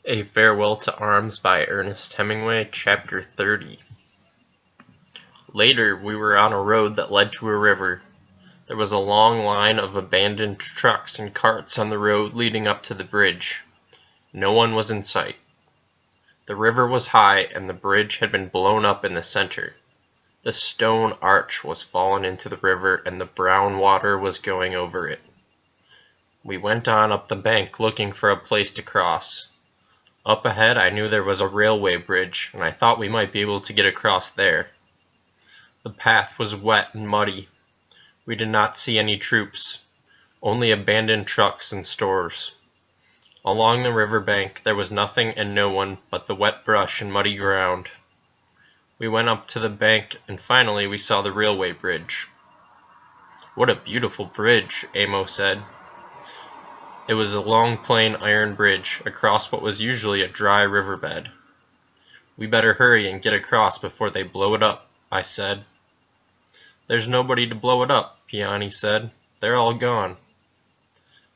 A Farewell to Arms by Ernest Hemingway, Chapter 30. Later, we were on a road that led to a river. There was a long line of abandoned trucks and carts on the road leading up to the bridge. No one was in sight. The river was high, and the bridge had been blown up in the center. The stone arch was fallen into the river, and the brown water was going over it. We went on up the bank looking for a place to cross. Up ahead I knew there was a railway bridge, and I thought we might be able to get across there. The path was wet and muddy. We did not see any troops, only abandoned trucks and stores. Along the river bank there was nothing and no one but the wet brush and muddy ground. We went up to the bank, and finally we saw the railway bridge. "What a beautiful bridge," Amo said. It was a long plain iron bridge across what was usually a dry riverbed. "We better hurry and get across before they blow it up," I said. "There's nobody to blow it up," Piani said. "They're all gone."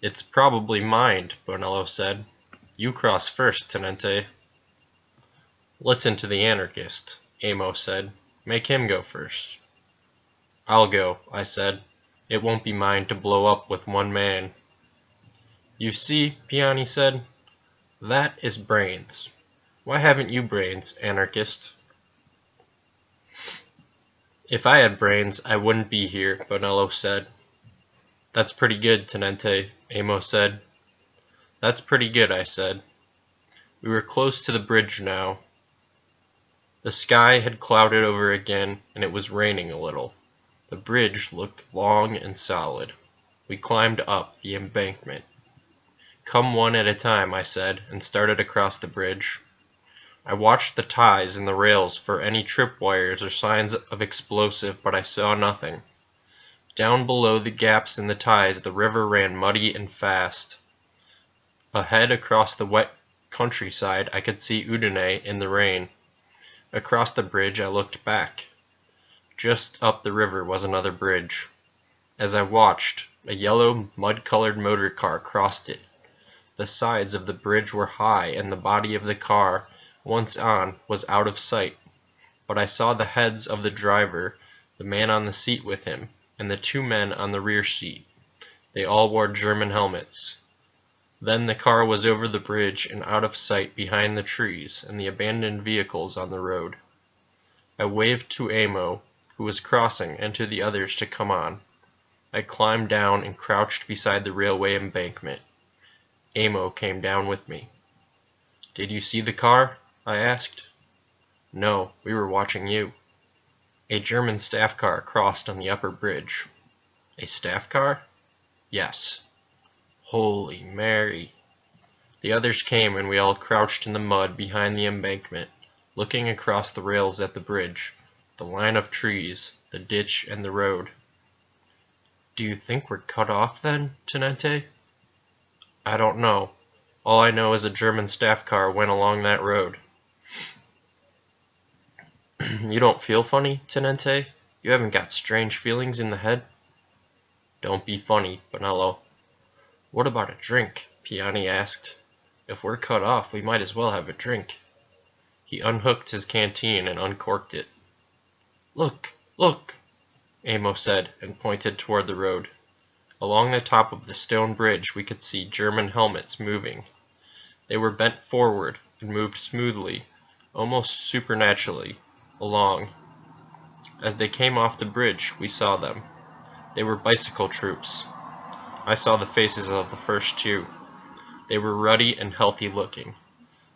"It's probably mined," Bonello said. "You cross first, Tenente." "Listen to the anarchist," Amo said. "Make him go first." "I'll go," I said. "It won't be mine to blow up with one man." "You see," Piani said, "that is brains. Why haven't you brains, anarchist?" "If I had brains, I wouldn't be here," Bonello said. "That's pretty good, Tenente," Amo said. "That's pretty good," I said. We were close to the bridge now. The sky had clouded over again, and it was raining a little. The bridge looked long and solid. We climbed up the embankment. "Come one at a time," I said, and started across the bridge. I watched the ties and the rails for any tripwires or signs of explosive, but I saw nothing. Down below the gaps in the ties the river ran muddy and fast. Ahead across the wet countryside I could see Udine in the rain. Across the bridge I looked back. Just up the river was another bridge. As I watched, a yellow mud-colored motor car crossed it. The sides of the bridge were high, and the body of the car, once on, was out of sight. But I saw the heads of the driver, the man on the seat with him, and the two men on the rear seat. They all wore German helmets. Then the car was over the bridge and out of sight behind the trees and the abandoned vehicles on the road. I waved to Amo, who was crossing, and to the others to come on. I climbed down and crouched beside the railway embankment. Amo came down with me. "Did you see the car?" I asked. "No, we were watching you." A German staff car crossed on the upper bridge. "A staff car?" "Yes." "Holy Mary!" The others came, and we all crouched in the mud behind the embankment, looking across the rails at the bridge, the line of trees, the ditch, and the road. "Do you think we're cut off, then, Tenente?" "I don't know. All I know is a German staff car went along that road." "You don't feel funny, Tenente? You haven't got strange feelings in the head?" "Don't be funny, Bonello." "What about a drink?" Piani asked. "If we're cut off, we might as well have a drink." He unhooked his canteen and uncorked it. "Look! Look!" Amo said, and pointed toward the road. Along the top of the stone bridge we could see German helmets moving. They were bent forward and moved smoothly, almost supernaturally, along. As they came off the bridge we saw them. They were bicycle troops. I saw the faces of the first two. They were ruddy and healthy looking.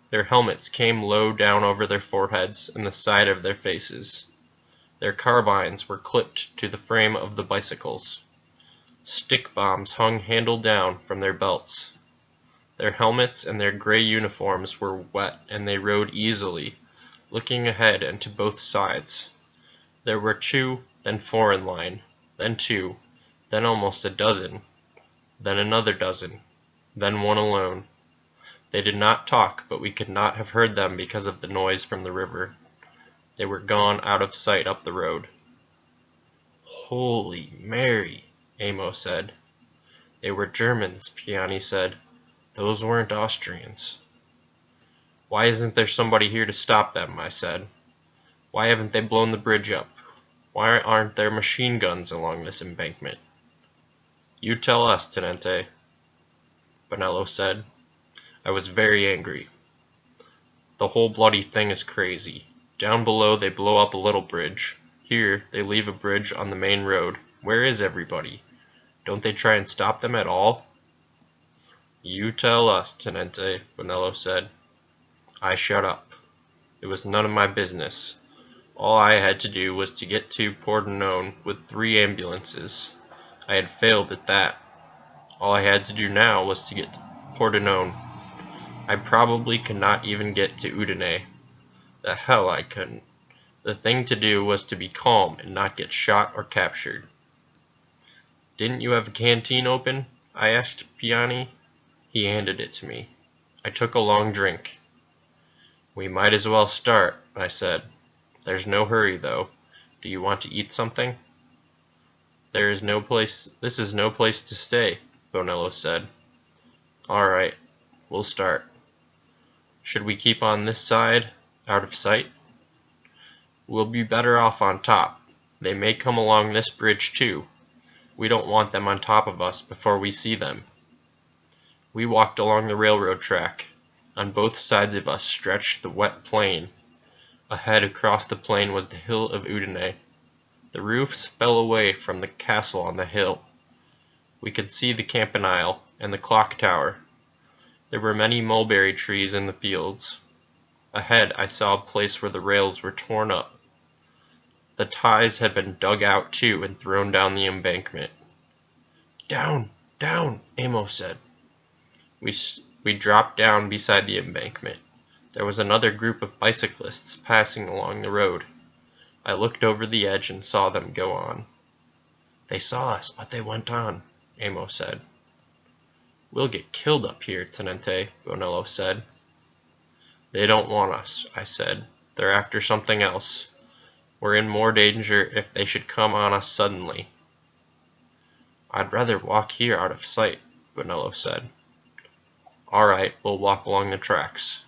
Their helmets came low down over their foreheads and the side of their faces. Their carbines were clipped to the frame of the bicycles. Stick bombs hung handle down from their belts. Their helmets and their gray uniforms were wet, and they rode easily, looking ahead and to both sides. There were two, then four in line, then two, then almost a dozen, then another dozen, then one alone. They did not talk, but we could not have heard them because of the noise from the river. They were gone out of sight up the road. "Holy Mary!" Amo said. "They were Germans," Piani said. "Those weren't Austrians." Why isn't there somebody here to stop them? I said. Why haven't they blown the bridge up? Why aren't there machine guns along this embankment? You tell us, Tenente, Bonello said. I was very angry. The whole bloody thing is crazy. Down below they blow up a little bridge. Here they leave a bridge on the main road. Where is everybody? Don't they try and stop them at all? You tell us, Tenente, Bonello said. I shut up. It was none of my business. All I had to do was to get to Pordenone with 3 ambulances. I had failed at that. All I had to do now was to get to Pordenone. I probably could not even get to Udine. The hell I couldn't. The thing to do was to be calm and not get shot or captured. Didn't you have a canteen open? I asked Piani. He handed it to me. I took a long drink. We might as well start, I said. There's no hurry, though. Do you want to eat something? This is no place to stay, Bonello said. All right, we'll start. Should we keep on this side, out of sight? We'll be better off on top. They may come along this bridge, too. We don't want them on top of us before we see them. We walked along the railroad track. On both sides of us stretched the wet plain. Ahead across the plain was the hill of Udine. The roofs fell away from the castle on the hill. We could see the campanile and the clock tower. There were many mulberry trees in the fields. Ahead I saw a place where the rails were torn up. The ties had been dug out too and thrown down the embankment. Down, down, Amo said. We dropped down beside the embankment. There was another group of bicyclists passing along the road. I looked over the edge and saw them go on. They saw us, but they went on, Amo said. We'll get killed up here, Tenente, Bonello said. They don't want us, I said. They're after something else. We're in more danger if they should come on us suddenly. I'd rather walk here out of sight, Bonello said. All right, we'll walk along the tracks.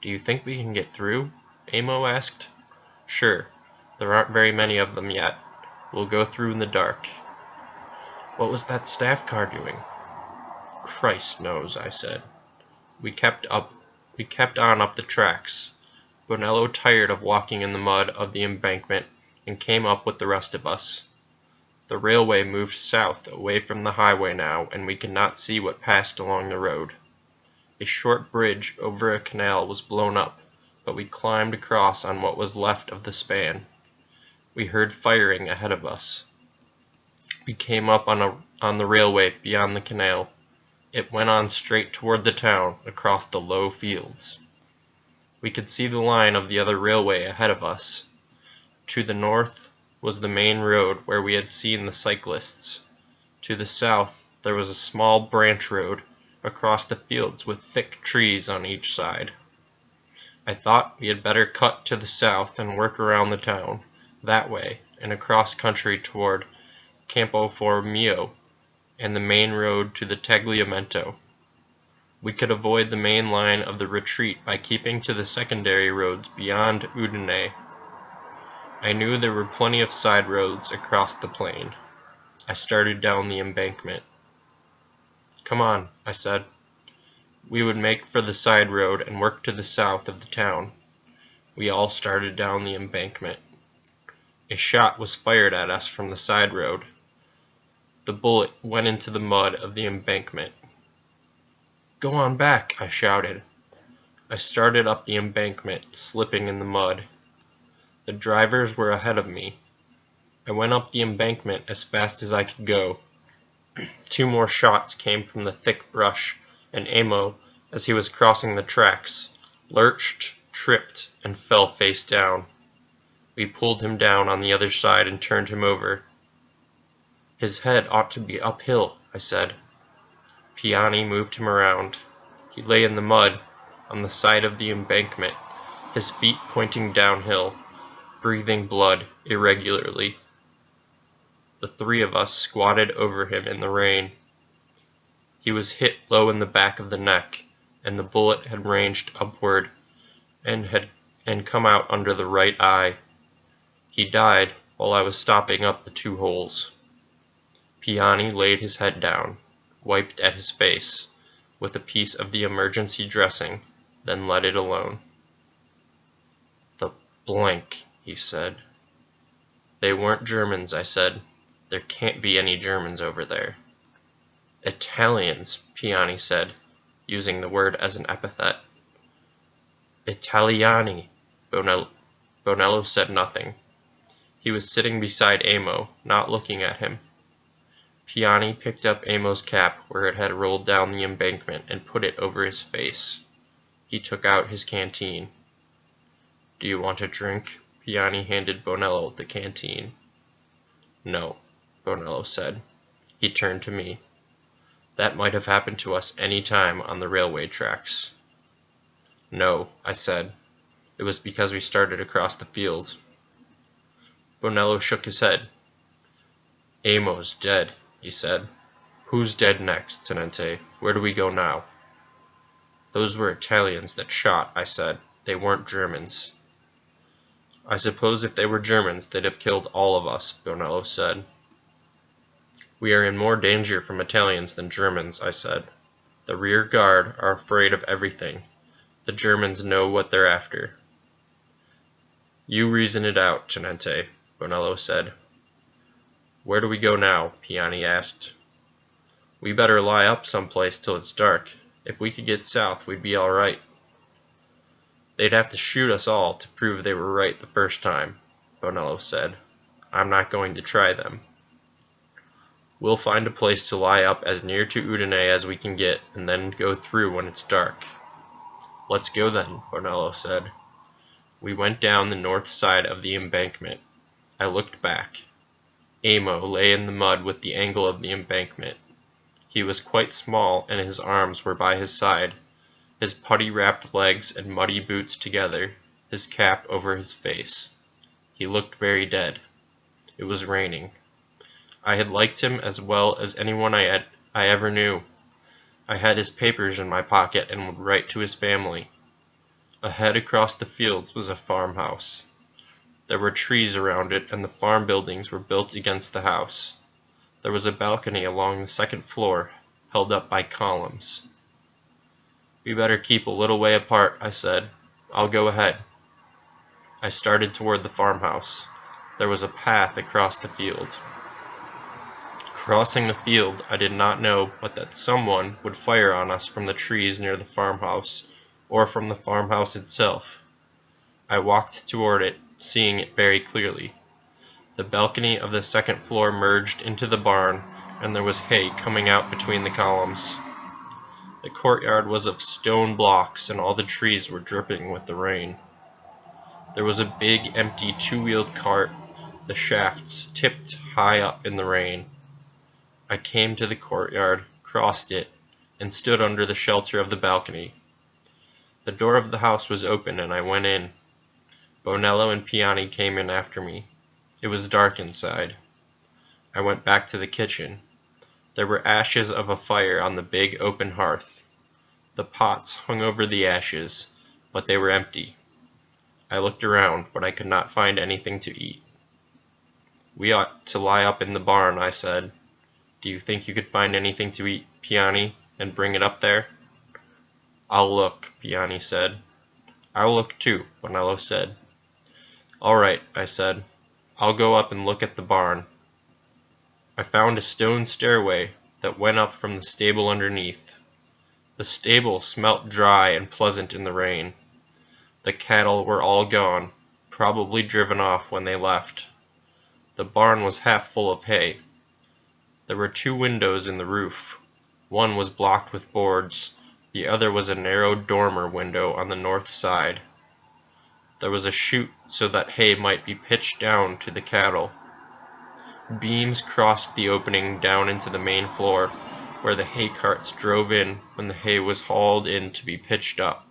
Do you think we can get through? Amo asked. Sure. There aren't very many of them yet. We'll go through in the dark. What was that staff car doing? Christ knows, I said. We kept on up the tracks. Bonello tired of walking in the mud of the embankment and came up with the rest of us. The railway moved south away from the highway now, and we could not see what passed along the road. A short bridge over a canal was blown up, but we climbed across on what was left of the span. We heard firing ahead of us. We came up on the railway beyond the canal. It went on straight toward the town, across the low fields. We could see the line of the other railway ahead of us. To the north was the main road where we had seen the cyclists. To the south there was a small branch road across the fields with thick trees on each side. I thought we had better cut to the south and work around the town, that way, and across country toward Campo Formio and the main road to the Tagliamento. We could avoid the main line of the retreat by keeping to the secondary roads beyond Udine. I knew there were plenty of side roads across the plain. I started down the embankment. Come on, I said. We would make for the side road and work to the south of the town. We all started down the embankment. A shot was fired at us from the side road. The bullet went into the mud of the embankment. Go on back, I shouted. I started up the embankment, slipping in the mud. The drivers were ahead of me. I went up the embankment as fast as I could go. 2 more shots came from the thick brush, and Amo, as he was crossing the tracks, lurched, tripped, and fell face down. We pulled him down on the other side and turned him over. His head ought to be uphill, I said. Piani moved him around. He lay in the mud on the side of the embankment, his feet pointing downhill, breathing blood irregularly. The 3 of us squatted over him in the rain. He was hit low in the back of the neck, and the bullet had ranged upward and come out under the right eye. He died while I was stopping up the 2 holes. Piani laid his head down, wiped at his face with a piece of the emergency dressing, then let it alone. "The blank," he said. "They weren't Germans," I said. "There can't be any Germans over there." "Italians," Piani said, using the word as an epithet. "Italiani." Bonello said nothing. He was sitting beside Amo, not looking at him. Piani picked up Amo's cap where it had rolled down the embankment and put it over his face. He took out his canteen. "Do you want a drink?" Piani handed Bonello the canteen. "No," Bonello said. He turned to me. "That might have happened to us any time on the railway tracks." "No," I said. "It was because we started across the field." Bonello shook his head. "Amo's dead," he said. "Who's dead next, Tenente? Where do we go now?" "Those were Italians that shot," I said. "They weren't Germans." "I suppose if they were Germans they'd have killed all of us," Bonello said. "We are in more danger from Italians than Germans," I said. "The rear guard are afraid of everything. The Germans know what they're after." "You reason it out, Tenente," Bonello said. "Where do we go now?" Piani asked. "We better lie up someplace till it's dark. If we could get south, we'd be all right." "They'd have to shoot us all to prove they were right the first time," Bonello said. "I'm not going to try them." "We'll find a place to lie up as near to Udine as we can get, and then go through when it's dark." "Let's go then," Bonello said. We went down the north side of the embankment. I looked back. Amo lay in the mud with the angle of the embankment. He was quite small, and his arms were by his side, his putty-wrapped legs and muddy boots together, his cap over his face. He looked very dead. It was raining. I had liked him as well as anyone I ever knew. I had his papers in my pocket and would write to his family. Ahead across the fields was a farmhouse. There were trees around it, and the farm buildings were built against the house. There was a balcony along the 2nd floor, held up by columns. "We better keep a little way apart," I said. "I'll go ahead." I started toward the farmhouse. There was a path across the field. Crossing the field, I did not know but that someone would fire on us from the trees near the farmhouse, or from the farmhouse itself. I walked toward it, seeing it very clearly. The balcony of the 2nd floor merged into the barn, and there was hay coming out between the columns. The courtyard was of stone blocks, and all the trees were dripping with the rain. There was a big, empty 2-wheeled cart, the shafts tipped high up in the rain. I came to the courtyard, crossed it, and stood under the shelter of the balcony. The door of the house was open, and I went in. Bonello and Piani came in after me. It was dark inside. I went back to the kitchen. There were ashes of a fire on the big open hearth. The pots hung over the ashes, but they were empty. I looked around, but I could not find anything to eat. "We ought to lie up in the barn," I said. "Do you think you could find anything to eat, Piani, and bring it up there?" "I'll look," Piani said. "I'll look too," Bonello said. "All right," I said. "I'll go up and look at the barn." I found a stone stairway that went up from the stable underneath. The stable smelt dry and pleasant in the rain. The cattle were all gone, probably driven off when they left. The barn was half full of hay. There were 2 windows in the roof. One was blocked with boards. The other was a narrow dormer window on the north side. There was a chute so that hay might be pitched down to the cattle. Beams crossed the opening down into the main floor, where the hay carts drove in when the hay was hauled in to be pitched up.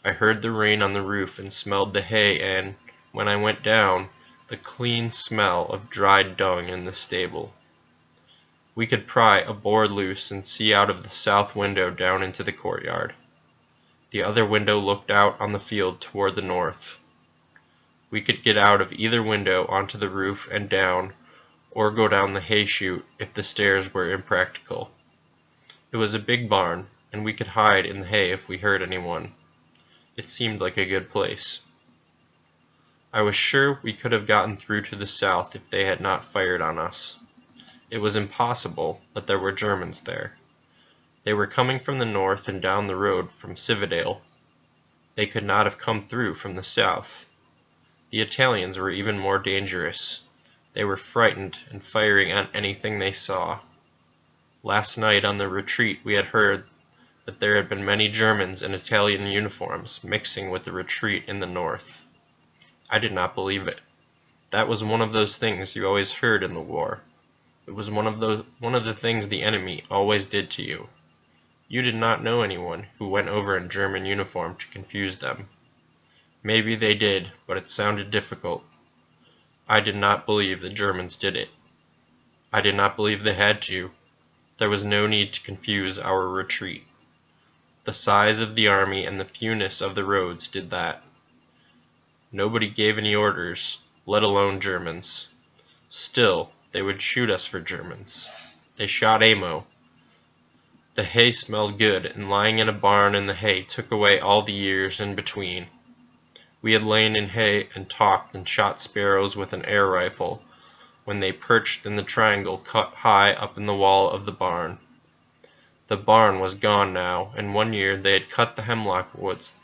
I heard the rain on the roof and smelled the hay and, when I went down, the clean smell of dried dung in the stable. We could pry a board loose and see out of the south window down into the courtyard. The other window looked out on the field toward the north. We could get out of either window onto the roof and down, or go down the hay chute if the stairs were impractical. It was a big barn, and we could hide in the hay if we heard anyone. It seemed like a good place. I was sure we could have gotten through to the south if they had not fired on us. It was impossible, but there were Germans there. They were coming from the north and down the road from Cividale. They could not have come through from the south. The Italians were even more dangerous. They were frightened and firing on anything they saw. Last night on the retreat we had heard that there had been many Germans in Italian uniforms mixing with the retreat in the north. I did not believe it. That was one of those things you always heard in the war. It was one of the things the enemy always did to you. You did not know anyone who went over in German uniform to confuse them. Maybe they did, but it sounded difficult. I did not believe the Germans did it. I did not believe they had to. There was no need to confuse our retreat. The size of the army and the fewness of the roads did that. Nobody gave any orders, let alone Germans. Still, they would shoot us for Germans. They shot ammo. The hay smelled good, and lying in a barn in the hay took away all the years in between. We had lain in hay and talked and shot sparrows with an air rifle when they perched in the triangle cut high up in the wall of the barn. The barn was gone now, and one year they had cut the hemlock woods,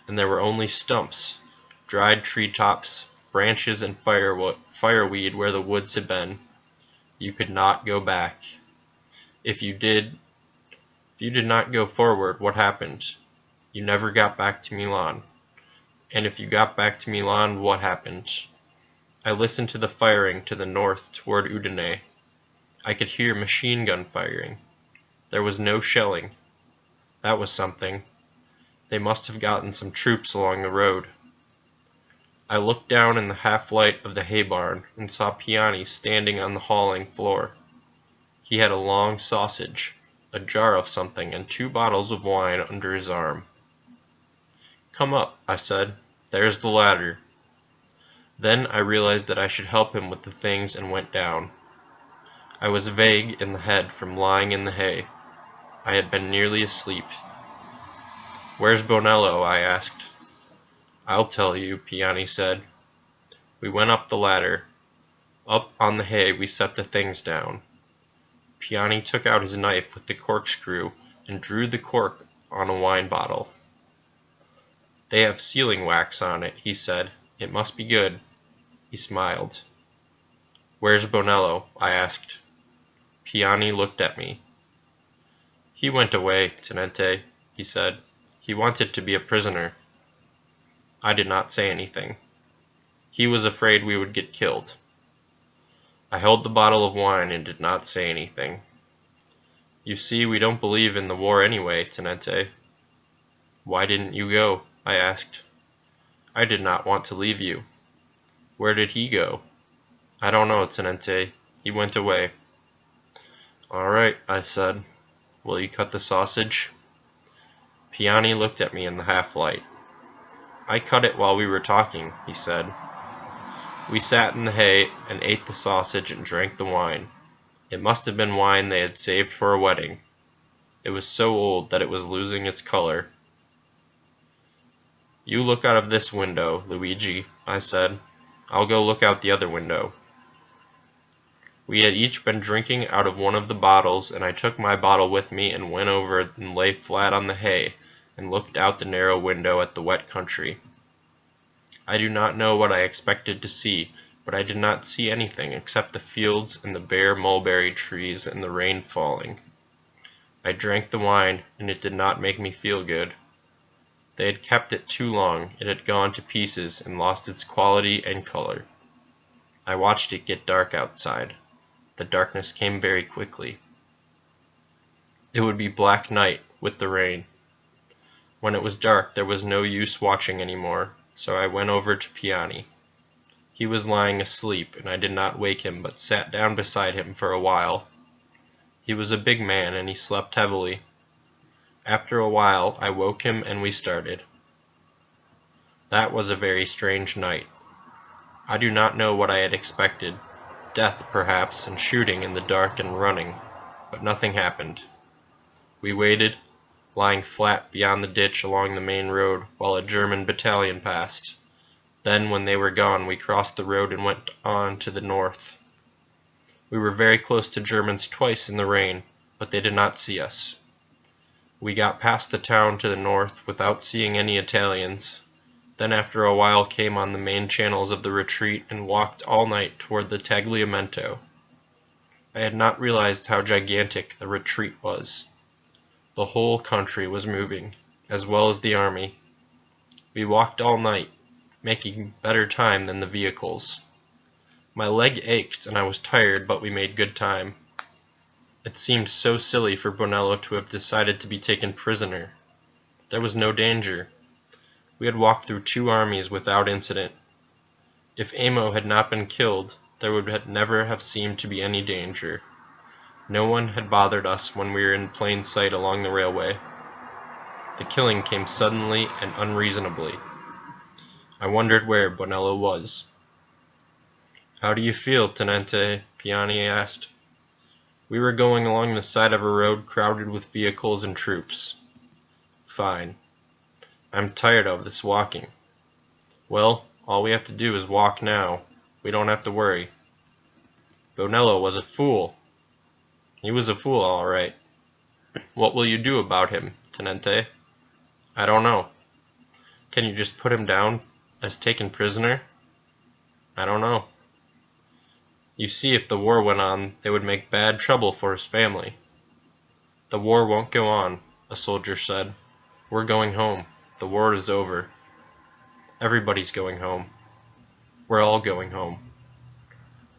and there were only stumps, dried treetops, branches, and fireweed where the woods had been. You could not go back. If you did not go forward, what happened? You never got back to Milan. And if you got back to Milan, what happened? I listened to the firing to the north toward Udine. I could hear machine gun firing. There was no shelling. That was something. They must have gotten some troops along the road. I looked down in the half-light of the hay barn and saw Piani standing on the hauling floor. He had a long sausage, a jar of something, and 2 bottles of wine under his arm. "Come up," I said. "There's the ladder." Then I realized that I should help him with the things and went down. I was vague in the head from lying in the hay. I had been nearly asleep. "Where's Bonello?" I asked. "I'll tell you," Piani said. We went up the ladder. Up on the hay we set the things down. Piani took out his knife with the corkscrew and drew the cork on a wine bottle. "They have sealing wax on it," he said. "It must be good." He smiled. "Where's Bonello?" I asked. Piani looked at me. "He went away, Tenente," he said. "He wanted to be a prisoner." I did not say anything. He was afraid we would get killed. I held the bottle of wine and did not say anything. "You see, we don't believe in the war anyway, Tenente." "Why didn't you go?" I asked. "I did not want to leave you." "Where did he go?" "I don't know, Tenente. He went away." "All right," I said. "Will you cut the sausage?" Piani looked at me in the half-light. "I cut it while we were talking," he said. We sat in the hay and ate the sausage and drank the wine. It must have been wine they had saved for a wedding. It was so old that it was losing its color. "You look out of this window, Luigi," I said. "I'll go look out the other window." We had each been drinking out of one of the bottles, and I took my bottle with me and went over and lay flat on the hay and looked out the narrow window at the wet country. I do not know what I expected to see, but I did not see anything except the fields and the bare mulberry trees and the rain falling. I drank the wine, and it did not make me feel good. They had kept it too long. It had gone to pieces and lost its quality and color. I watched it get dark outside. The darkness came very quickly. It would be black night with the rain. When it was dark, there was no use watching any more, so I went over to Piani. He was lying asleep, and I did not wake him, but sat down beside him for a while. He was a big man, and he slept heavily. After a while, I woke him and we started. That was a very strange night. I do not know what I had expected. Death, perhaps, and shooting in the dark and running. But nothing happened. We waited, lying flat beyond the ditch along the main road, while a German battalion passed. Then, when they were gone, we crossed the road and went on to the north. We were very close to Germans twice in the rain, but they did not see us. We got past the town to the north without seeing any Italians. Then after a while came on the main channels of the retreat and walked all night toward the Tagliamento. I had not realized how gigantic the retreat was. The whole country was moving, as well as the army. We walked all night, making better time than the vehicles. My leg ached and I was tired, but we made good time. It seemed so silly for Bonello to have decided to be taken prisoner. There was no danger. We had walked through 2 armies without incident. If Amo had not been killed, there would never have seemed to be any danger. No one had bothered us when we were in plain sight along the railway. The killing came suddenly and unreasonably. I wondered where Bonello was. "How do you feel, Tenente?" Piani asked. We were going along the side of a road crowded with vehicles and troops. "Fine. I'm tired of this walking." "Well, all we have to do is walk now. We don't have to worry." "Bonello was a fool." "He was a fool, all right." "What will you do about him, Tenente?" "I don't know." "Can you just put him down as taken prisoner?" "I don't know." "You see, if the war went on, they would make bad trouble for his family." "The war won't go on," a soldier said. "We're going home. The war is over." "Everybody's going home." "We're all going home."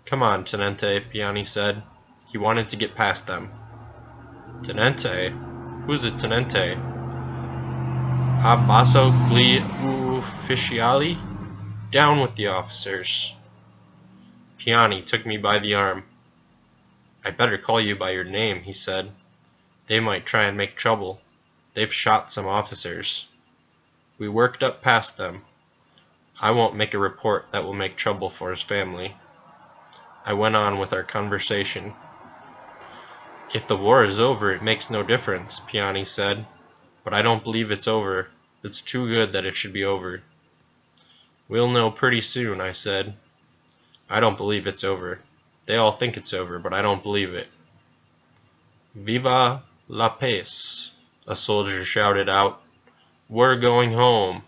"Come on, Tenente," Piani said. He wanted to get past them. "Tenente? Who's a tenente?" "Abbasso gli ufficiali?" "Down with the officers." Piani took me by the arm. "I'd better call you by your name," he said. "They might try and make trouble. They've shot some officers." We worked up past them. "I won't make a report that will make trouble for his family." I went on with our conversation. "If the war is over, it makes no difference," Piani said. "But I don't believe it's over. It's too good that it should be over." "We'll know pretty soon," I said. "I don't believe it's over. They all think it's over, but I don't believe it." "Viva la pace!" a soldier shouted out. "We're going home."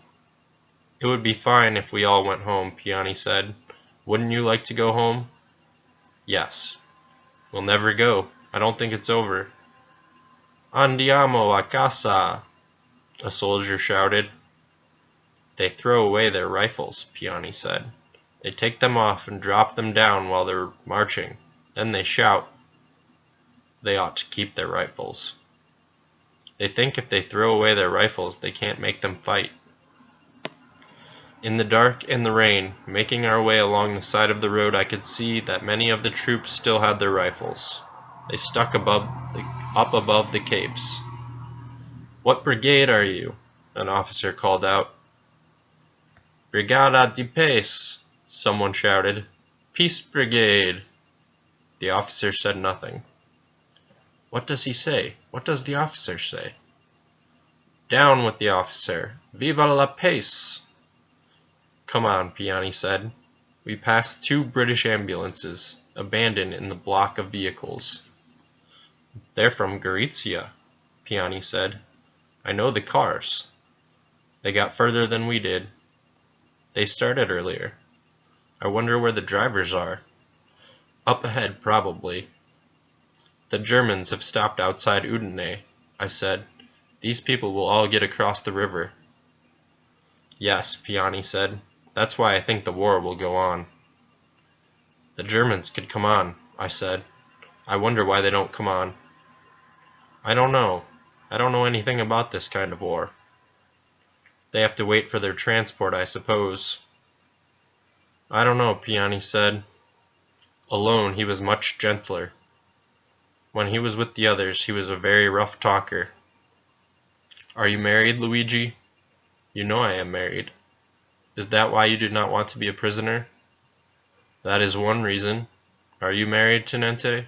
"It would be fine if we all went home," Piani said. "Wouldn't you like to go home?" "Yes." "We'll never go. I don't think it's over." "Andiamo a casa!" a soldier shouted. "They throw away their rifles," Piani said. "They take them off and drop them down while they're marching. Then they shout. They ought to keep their rifles. They think if they throw away their rifles, they can't make them fight." In the dark and the rain, making our way along the side of the road, I could see that many of the troops still had their rifles. They stuck up above the capes. "What brigade are you?" an officer called out. "Brigada di Pace," someone shouted. "Peace Brigade." The officer said nothing. "What does he say? What does the officer say?" "Down with the officer! Viva la pace!" "Come on," Piani said. We passed 2 British ambulances, abandoned in the block of vehicles. "They're from Gorizia," Piani said. "I know the cars." They got further than we did. They started earlier. I wonder where the drivers are. Up ahead, probably. "The Germans have stopped outside Udine," I said. "These people will all get across the river." "Yes," Piani said. "That's why I think the war will go on." "The Germans could come on," I said. "I wonder why they don't come on." "I don't know. I don't know anything about this kind of war." "They have to wait for their transport, I suppose." "I don't know," Piani said. Alone, he was much gentler. When he was with the others, he was a very rough talker. Are you married, Luigi? You know I am married. Is that why you did not want to be a prisoner? That is one reason. Are you married, Tenente?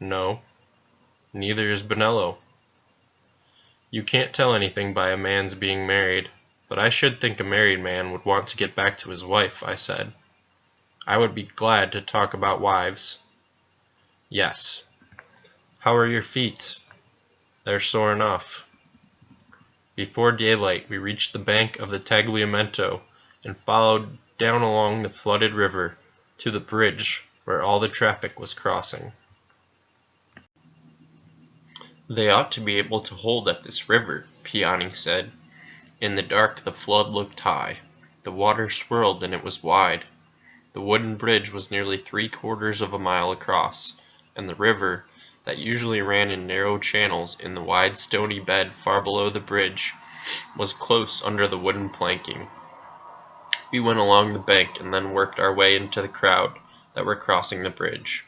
No. Neither is Bonello. You can't tell anything by a man's being married, but I should think a married man would want to get back to his wife, I said. I would be glad to talk about wives. Yes. How are your feet? They're sore enough. Before daylight we reached the bank of the Tagliamento and followed down along the flooded river to the bridge where all the traffic was crossing. They ought to be able to hold at this river, Piani said. In the dark the flood looked high. The water swirled and it was wide. The wooden bridge was nearly 3/4 of a mile across, and the river, that usually ran in narrow channels in the wide stony bed far below the bridge, was close under the wooden planking. We went along the bank and then worked our way into the crowd that were crossing the bridge.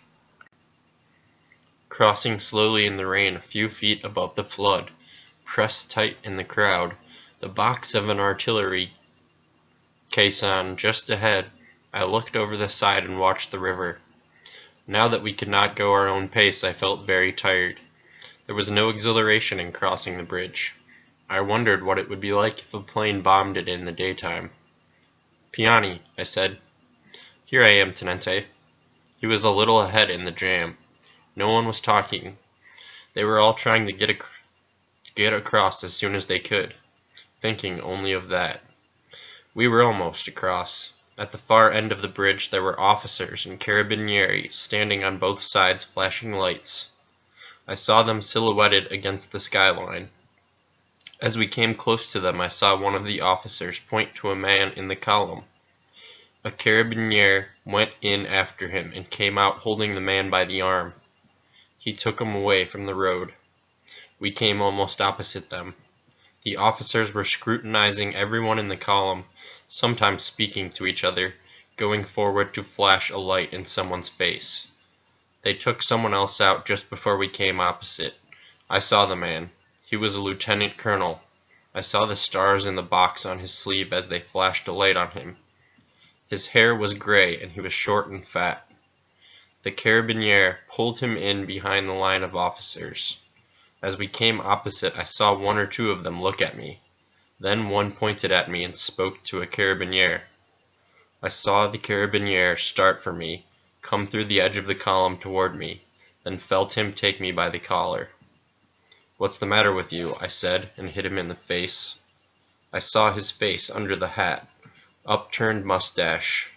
Crossing slowly in the rain a few feet above the flood, pressed tight in the crowd, the box of an artillery caisson just ahead, I looked over the side and watched the river. Now that we could not go our own pace, I felt very tired. There was no exhilaration in crossing the bridge. I wondered what it would be like if a plane bombed it in the daytime. Piani, I said. Here I am, Tenente. He was a little ahead in the jam. No one was talking. They were all trying to get across as soon as they could, thinking only of that. We were almost across. At the far end of the bridge there were officers and carabinieri standing on both sides flashing lights. I saw them silhouetted against the skyline. As we came close to them I saw one of the officers point to a man in the column. A carabiniere went in after him and came out holding the man by the arm. He took him away from the road. We came almost opposite them. The officers were scrutinizing everyone in the column, sometimes speaking to each other, going forward to flash a light in someone's face. They took someone else out just before we came opposite. I saw the man. He was a lieutenant colonel. I saw the stars in the box on his sleeve as they flashed a light on him. His hair was gray and he was short and fat. The carabiniere pulled him in behind the line of officers. As we came opposite, I saw one or two of them look at me. Then one pointed at me and spoke to a carabiniere. I saw the carabiniere start for me, come through the edge of the column toward me, then felt him take me by the collar. What's the matter with you? I said, and hit him in the face. I saw his face under the hat, upturned mustache,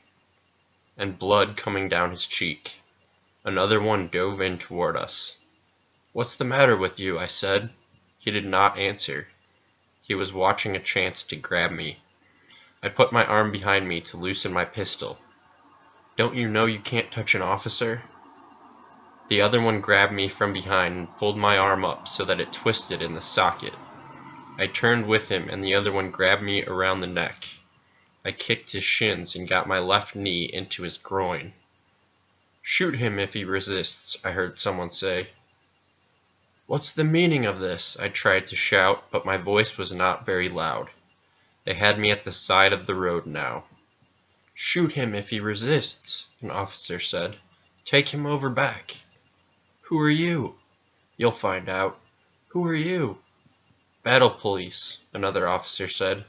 and blood coming down his cheek. Another one dove in toward us. What's the matter with you? I said. He did not answer. He was watching a chance to grab me. I put my arm behind me to loosen my pistol. Don't you know you can't touch an officer? The other one grabbed me from behind and pulled my arm up so that it twisted in the socket. I turned with him and the other one grabbed me around the neck. I kicked his shins and got my left knee into his groin. Shoot him if he resists, I heard someone say. What's the meaning of this? I tried to shout, but my voice was not very loud. They had me at the side of the road now. Shoot him if he resists, an officer said. Take him over back. Who are you? You'll find out. Who are you? Battle police, another officer said.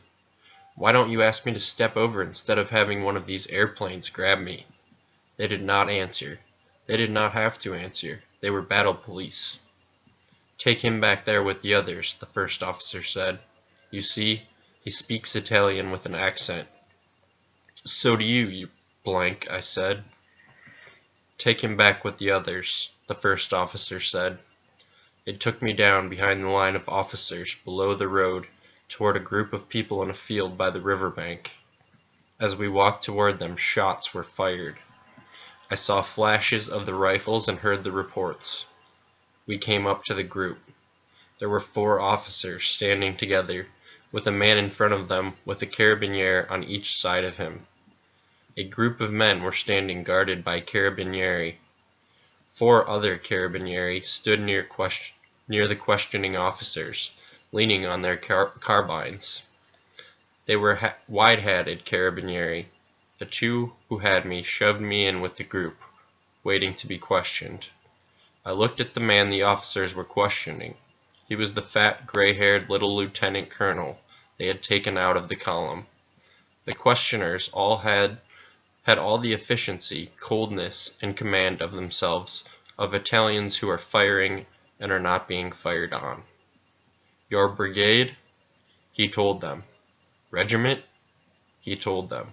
Why don't you ask me to step over instead of having one of these airplanes grab me? They did not answer. They did not have to answer. They were battle police. Take him back there with the others, the first officer said. You see, he speaks Italian with an accent. So do you blank, I said. Take him back with the others, the first officer said. It took me down behind the line of officers below the road toward a group of people in a field by the riverbank. As we walked toward them, shots were fired. I saw flashes of the rifles and heard the reports. We came up to the group. There were 4 officers standing together, with a man in front of them with a carabiniere on each side of him. A group of men were standing guarded by carabinieri. 4 other carabinieri stood near the questioning officers, leaning on their carbines. They were wide-hatted carabinieri. The two who had me shoved me in with the group, waiting to be questioned. I looked at the man the officers were questioning. He was the fat, gray-haired little lieutenant colonel they had taken out of the column. The questioners all had all the efficiency, coldness, and command of themselves of Italians who are firing and are not being fired on. "Your brigade?" he told them. "Regiment?" he told them.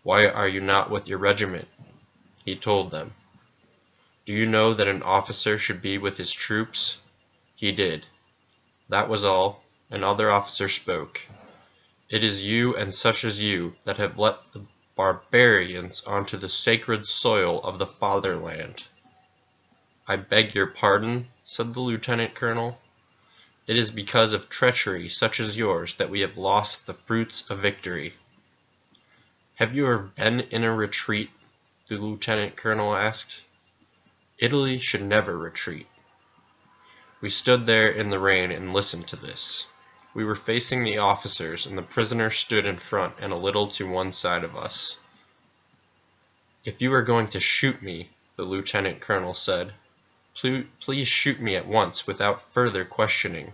"Why are you not with your regiment?" he told them. "Do you know that an officer should be with his troops?" He did. That was all. Another officer spoke. "It is you and such as you that have let the barbarians onto the sacred soil of the fatherland." "I beg your pardon," said the lieutenant colonel. "It is because of treachery such as yours that we have lost the fruits of victory." "Have you ever been in a retreat?" the lieutenant colonel asked. "Italy should never retreat." We stood there in the rain and listened to this. We were facing the officers, and the prisoner stood in front and a little to one side of us. "If you are going to shoot me," the lieutenant colonel said, "please shoot me at once without further questioning.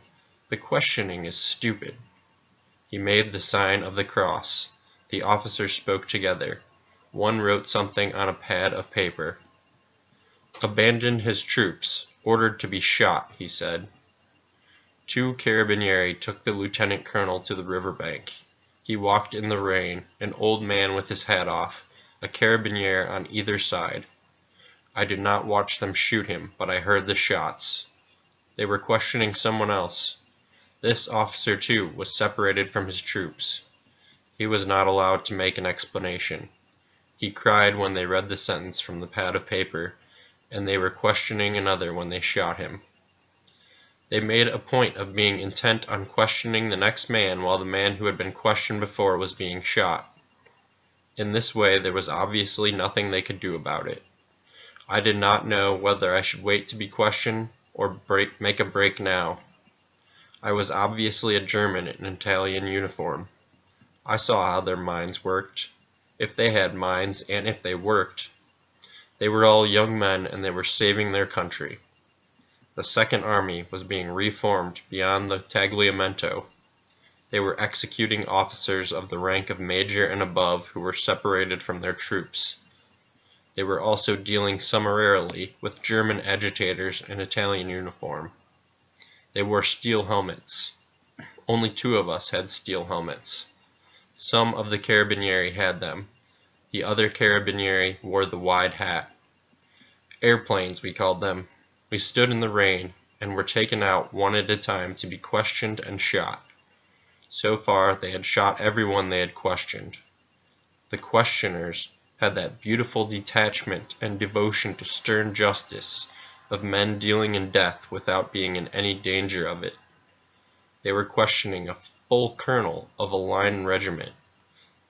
The questioning is stupid." He made the sign of the cross. The officers spoke together. One wrote something on a pad of paper. "Abandoned his troops. Ordered to be shot," he said. Two carabinieri took the lieutenant colonel to the river bank. He walked in the rain, an old man with his hat off, a carabiniere on either side. I did not watch them shoot him, but I heard the shots. They were questioning someone else. This officer, too, was separated from his troops. He was not allowed to make an explanation. He cried when they read the sentence from the pad of paper, and they were questioning another when they shot him. They made a point of being intent on questioning the next man while the man who had been questioned before was being shot. In this way there was obviously nothing they could do about it. I did not know whether I should wait to be questioned or make a break now. I was obviously a German in an Italian uniform. I saw how their minds worked, if they had minds and if they worked. They were all young men and they were saving their country. The Second Army was being reformed beyond the Tagliamento. They were executing officers of the rank of major and above who were separated from their troops. They were also dealing summarily with German agitators in Italian uniform. They wore steel helmets. Only two of us had steel helmets. Some of the carabinieri had them. The other carabinieri wore the wide hat. Airplanes, we called them. We stood in the rain and were taken out one at a time to be questioned and shot. So far they had shot everyone they had questioned. The questioners had that beautiful detachment and devotion to stern justice of men dealing in death without being in any danger of it. They were questioning a full colonel of a line regiment.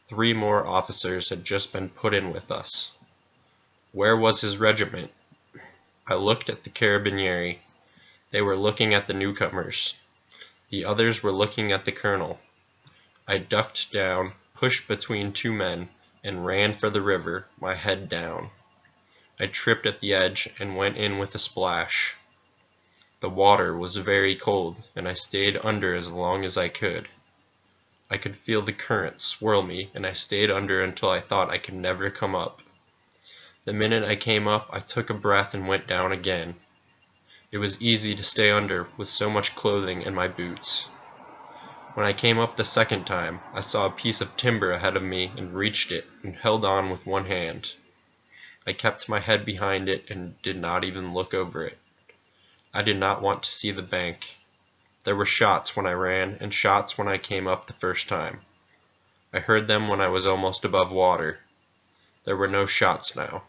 3 more officers had just been put in with us. Where was his regiment? I looked at the carabinieri. They were looking at the newcomers. The others were looking at the colonel. I ducked down, pushed between 2 men, and ran for the river, my head down. I tripped at the edge and went in with a splash. The water was very cold, and I stayed under as long as I could. I could feel the current swirl me, and I stayed under until I thought I could never come up. The minute I came up, I took a breath and went down again. It was easy to stay under with so much clothing and my boots. When I came up the second time, I saw a piece of timber ahead of me and reached it and held on with one hand. I kept my head behind it and did not even look over it. I did not want to see the bank. There were shots when I ran and shots when I came up the first time. I heard them when I was almost above water. There were no shots now.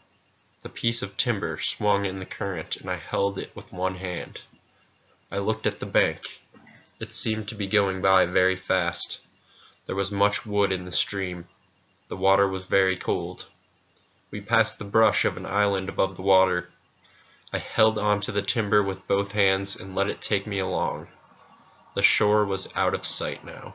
The piece of timber swung in the current and I held it with one hand. I looked at the bank. It seemed to be going by very fast. There was much wood in the stream. The water was very cold. We passed the brush of an island above the water. I held on to the timber with both hands and let it take me along. The shore was out of sight now.